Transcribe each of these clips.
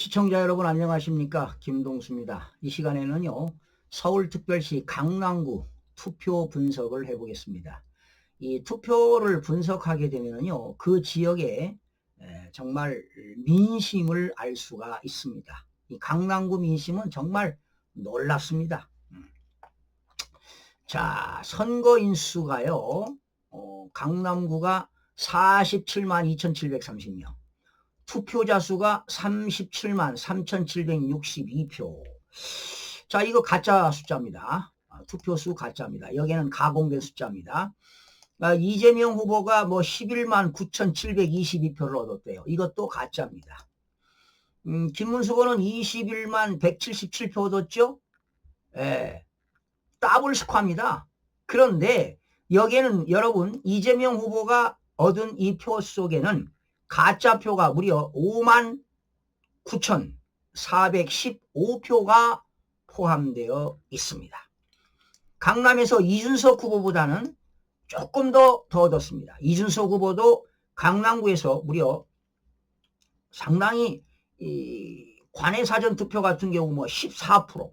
시청자 여러분 안녕하십니까? 김동수입니다. 이 시간에는요, 서울특별시 강남구 투표 분석을 해보겠습니다. 이 투표를 분석하게 되면요, 그 지역의 정말 민심을 알 수가 있습니다. 이 강남구 민심은 정말 놀랍습니다. 자, 선거 인수가요, 강남구가 47만 2,730명. 투표자 수가 37만 3,762표. 자, 이거 가짜 숫자입니다. 투표수 가짜입니다. 여기는 가공된 숫자입니다. 이재명 후보가 뭐 11만 9,722표를 얻었대요. 이것도 가짜입니다. 김문수 후보는 21만 177표 얻었죠? 예, 더블 스코어입니다. 그런데 여기에는 여러분 이재명 후보가 얻은 이 표 속에는 가짜표가 무려 5만 9,415표가 포함되어 있습니다. 강남에서 이준석 후보보다는 조금 더 얻었습니다. 이준석 후보도 강남구에서 무려 상당히 관외 사전 투표 같은 경우 뭐 14%,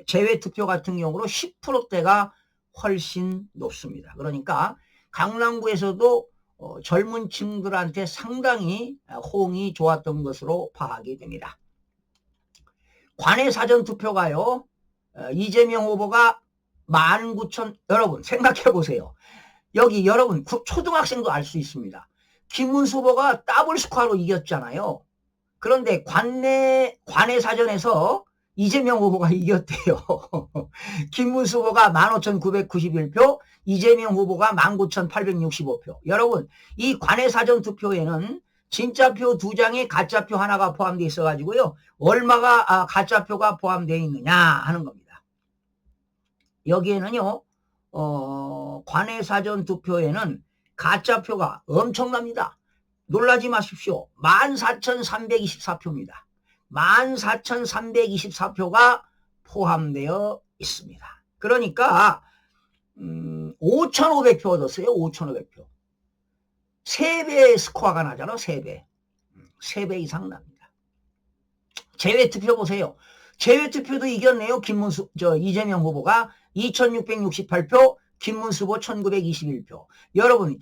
제외 투표 같은 경우로 10%대가 훨씬 높습니다. 그러니까 강남구에서도 젊은 층들한테 상당히 호응이 좋았던 것으로 파악이 됩니다. 관외 사전 투표가요, 이재명 후보가 19,000, 여러분 생각해 보세요. 여기 여러분 초등학생도 알 수 있습니다. 김문수 후보가 더블 스코어로 이겼잖아요. 그런데 관내 사전에서 이재명 후보가 이겼대요. 김문수 후보가 15,991표, 이재명 후보가 19,865표. 여러분, 이 관외 사전 투표에는 진짜표 2장에 가짜표 하나가 포함되어 있어가지고요. 얼마가 가짜표가 포함되어 있느냐 하는 겁니다. 여기에는요, 관외 사전 투표에는 가짜표가 엄청납니다. 놀라지 마십시오. 14,324표입니다. 14,324표가 포함되어 있습니다. 그러니까 5,500표 얻었어요. 5,500표. 3배 스코어가 나잖아. 3배. 3배 이상 납니다. 제외투표 보세요. 제외투표도 이겼네요. 이재명 후보가 2,668표, 김문수 후보 1,921표. 여러분,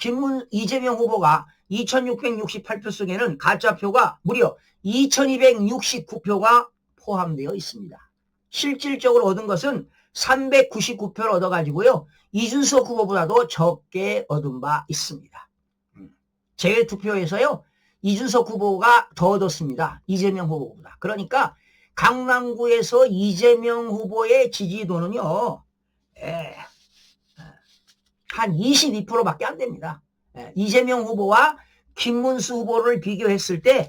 이재명 후보가 2,668표 속에는 가짜표가 무려 2,269표가 포함되어 있습니다. 실질적으로 얻은 것은 399표를 얻어가지고요. 이준석 후보보다도 적게 얻은 바 있습니다. 제외투표에서요. 이준석 후보가 더 얻었습니다. 이재명 후보보다. 그러니까 강남구에서 이재명 후보의 지지도는요. 한 22%밖에 안 됩니다. 이재명 후보와 김문수 후보를 비교했을 때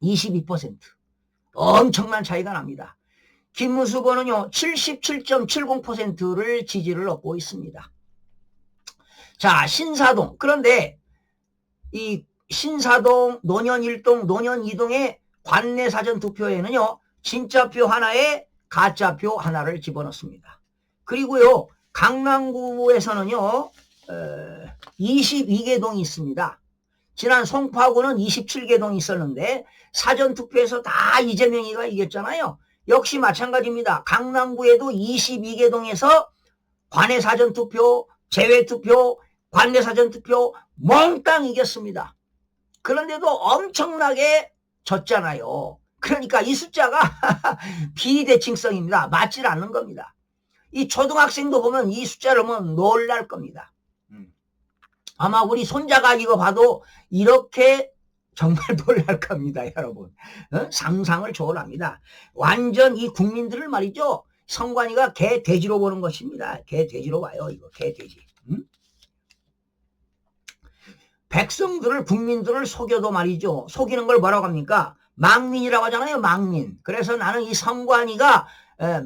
22%. 엄청난 차이가 납니다. 김문수 후보는요, 77.70%를 지지를 얻고 있습니다. 자, 신사동. 그런데 이 신사동, 노년 1동, 노년 2동의 관내 사전 투표에는요, 진짜표 하나에 가짜표 하나를 집어넣습니다. 그리고요, 강남구에서는요, 22개 동이 있습니다. 지난 송파구는 27개 동이 있었는데 사전투표에서 다 이재명이가 이겼잖아요. 역시 마찬가지입니다. 강남구에도 22개 동에서 관내 사전투표, 제외투표, 관내 사전투표 몽땅 이겼습니다. 그런데도 엄청나게 졌잖아요. 그러니까 이 숫자가 비대칭성입니다. 맞질 않는 겁니다. 이 초등학생도 보면 이 숫자를 보면 놀랄 겁니다. 아마 우리 손자가 이거 봐도 이렇게 정말 놀랄 겁니다, 여러분. 상상을 초월합니다. 완전 이 국민들을 말이죠. 선관위가 개 돼지로 보는 것입니다. 개 돼지로 봐요, 이거 개 돼지. 백성들을 국민들을 속여도 말이죠. 속이는 걸 뭐라고 합니까? 망민이라고 하잖아요, 망민. 그래서 나는 이 선관위가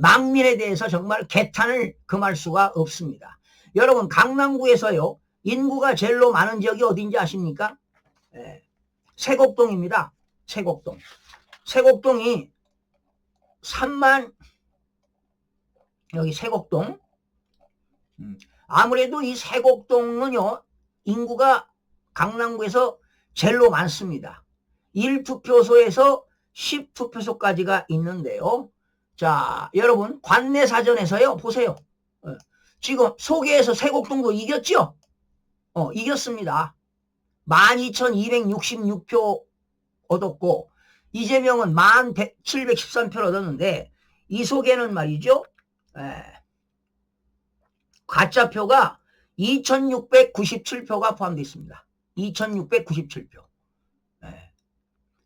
망민에 대해서 정말 개탄을 금할 수가 없습니다. 여러분, 강남구에서요, 인구가 제일로 많은 지역이 어딘지 아십니까? 세곡동입니다. 세곡동. 세곡동이 3만, 여기 세곡동. 아무래도 이 세곡동은요, 인구가 강남구에서 제일로 많습니다. 1투표소에서 10투표소까지가 있는데요. 자, 여러분 관내 사전에서요. 보세요. 지금 소개에서 세곡동도 이겼죠? 이겼습니다. 12,266표 얻었고 이재명은 11,713표를 얻었는데 이 소개는 말이죠. 가짜표가 2,697표가 포함되어 있습니다. 2,697표.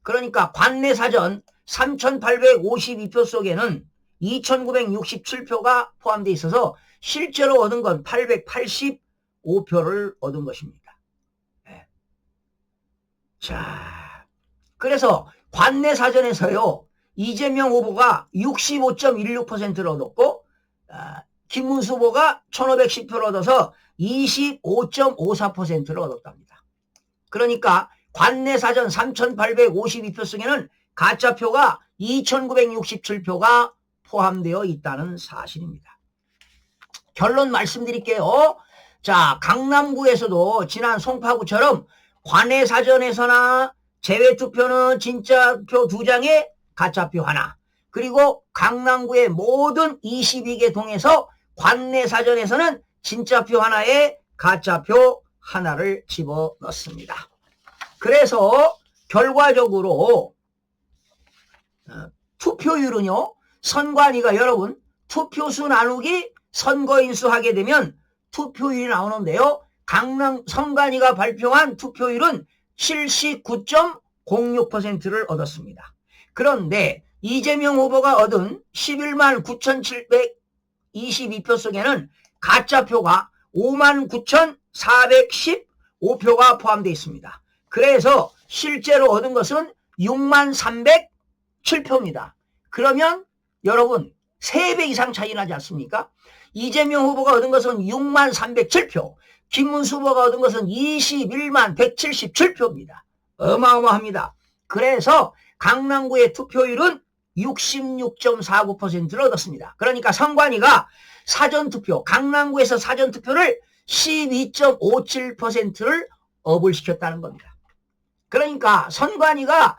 그러니까 관내 사전 3,852표 속에는 2,967표가 포함되어 있어서 실제로 얻은 건 885표를 얻은 것입니다. 자, 그래서 관내 사전에서요. 이재명 후보가 65.16%를 얻었고 김문수 후보가 1,510표를 얻어서 25.54%를 얻었답니다. 그러니까 관내 사전 3,852표 속에는 가짜표가 2,967표가 포함되어 있다는 사실입니다. 결론 말씀드릴게요. 자, 강남구에서도 지난 송파구처럼 관내 사전에서나 제외투표는 진짜표 2장에 가짜표 하나, 그리고 강남구의 모든 22개 동에서 관내 사전에서는 진짜표 하나에 가짜표 하나를 집어넣습니다. 그래서 결과적으로 투표율은요. 선관위가 여러분 투표수 나누기 선거인수 하게 되면 투표율이 나오는데요. 강남 선관위가 발표한 투표율은 79.06%를 얻었습니다. 그런데 이재명 후보가 얻은 11만 9,722표 속에는 가짜표가 59,415표가 포함되어 있습니다. 그래서 실제로 얻은 것은 6만 307표입니다. 그러면 여러분 3배 이상 차이 나지 않습니까? 이재명 후보가 얻은 것은 6만 307표, 김문수 후보가 얻은 것은 21만 177표입니다. 어마어마합니다. 그래서 강남구의 투표율은 66.49%를 얻었습니다. 그러니까 선관위가 사전투표, 강남구에서 사전투표를 12.57%를 업을 시켰다는 겁니다. 그러니까 선관위가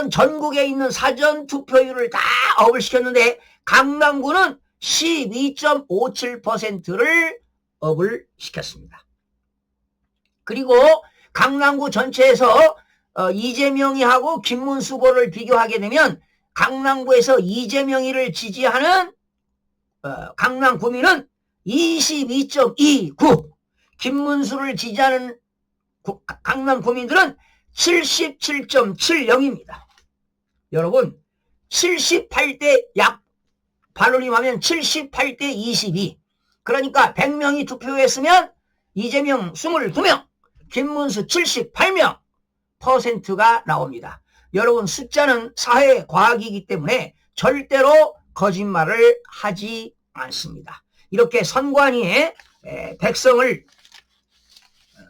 전국에 있는 사전투표율을 다 업을 시켰는데 강남구는 12.57%를 업을 시켰습니다. 그리고 강남구 전체에서 이재명이 하고 김문수 후보를 비교하게 되면 강남구에서 이재명이를 지지하는 강남 구민은 22.29, 김문수를 지지하는 강남 구민들은 77.70입니다. 여러분 78대 반올림하면 78대 22. 그러니까 100명이 투표했으면 이재명 22명, 김문수 78명 %가 나옵니다. 여러분 숫자는 사회과학이기 때문에 절대로 거짓말을 하지 않습니다. 이렇게 선관위에 백성을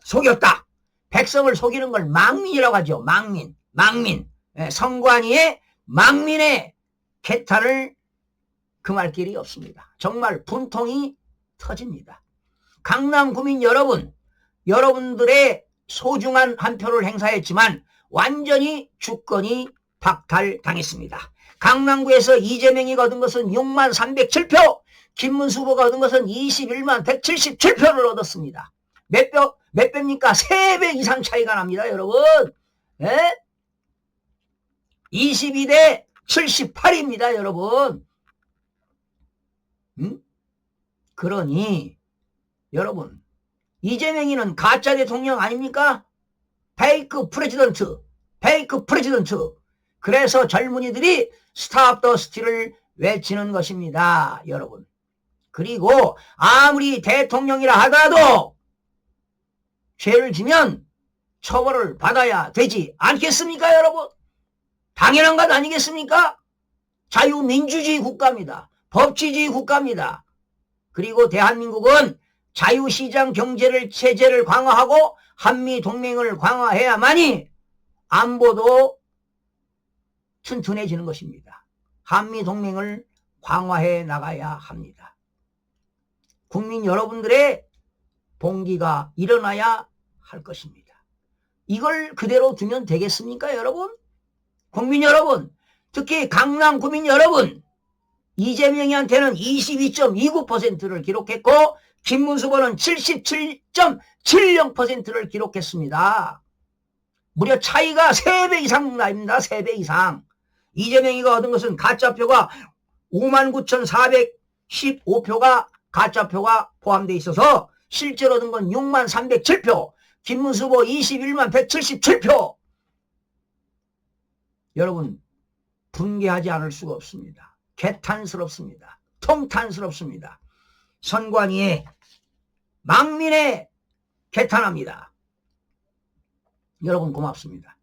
속였다. 백성을 속이는 걸 망민이라고 하죠. 망민. 선관위의 망민의 개탄을 금할 길이 없습니다. 정말 분통이 터집니다. 강남 구민 여러분, 여러분들의 소중한 한 표를 행사했지만 완전히 주권이 박탈당했습니다. 강남구에서 이재명이 얻은 것은 6만 307표, 김문수 후보가 얻은 것은 21만 177표를 얻었습니다. 몇 배입니까? 3배 이상 차이가 납니다, 여러분. 22대 78입니다, 여러분. 그러니 여러분 이재명이는 가짜 대통령 아닙니까? 페이크 프레지던트. 그래서 젊은이들이 스탑 더 스틸을 외치는 것입니다, 여러분. 그리고 아무리 대통령이라 하더라도 죄를 지면 처벌을 받아야 되지 않겠습니까, 여러분? 당연한 것 아니겠습니까? 자유민주주의 국가입니다. 법치주의 국가입니다. 그리고 대한민국은 자유시장 체제를 강화하고 한미동맹을 강화해야만이 안보도 튼튼해지는 것입니다. 한미동맹을 강화해 나가야 합니다. 국민 여러분들의 봉기가 일어나야 할 것입니다. 이걸 그대로 두면 되겠습니까, 여러분? 국민 여러분, 특히 강남 구민 여러분, 이재명이한테는 22.29%를 기록했고 김문수 후보는 77.70%를 기록했습니다. 무려 차이가 3배 이상 나입니다. 3배 이상. 이재명이가 얻은 것은 가짜표가 59,415표가 가짜표가 포함되어 있어서 실제로 얻은 건 63,307표. 김문수 후보 211,177표. 여러분, 분개하지 않을 수가 없습니다. 개탄스럽습니다. 통탄스럽습니다. 선관위에 망민에 개탄합니다. 여러분 고맙습니다.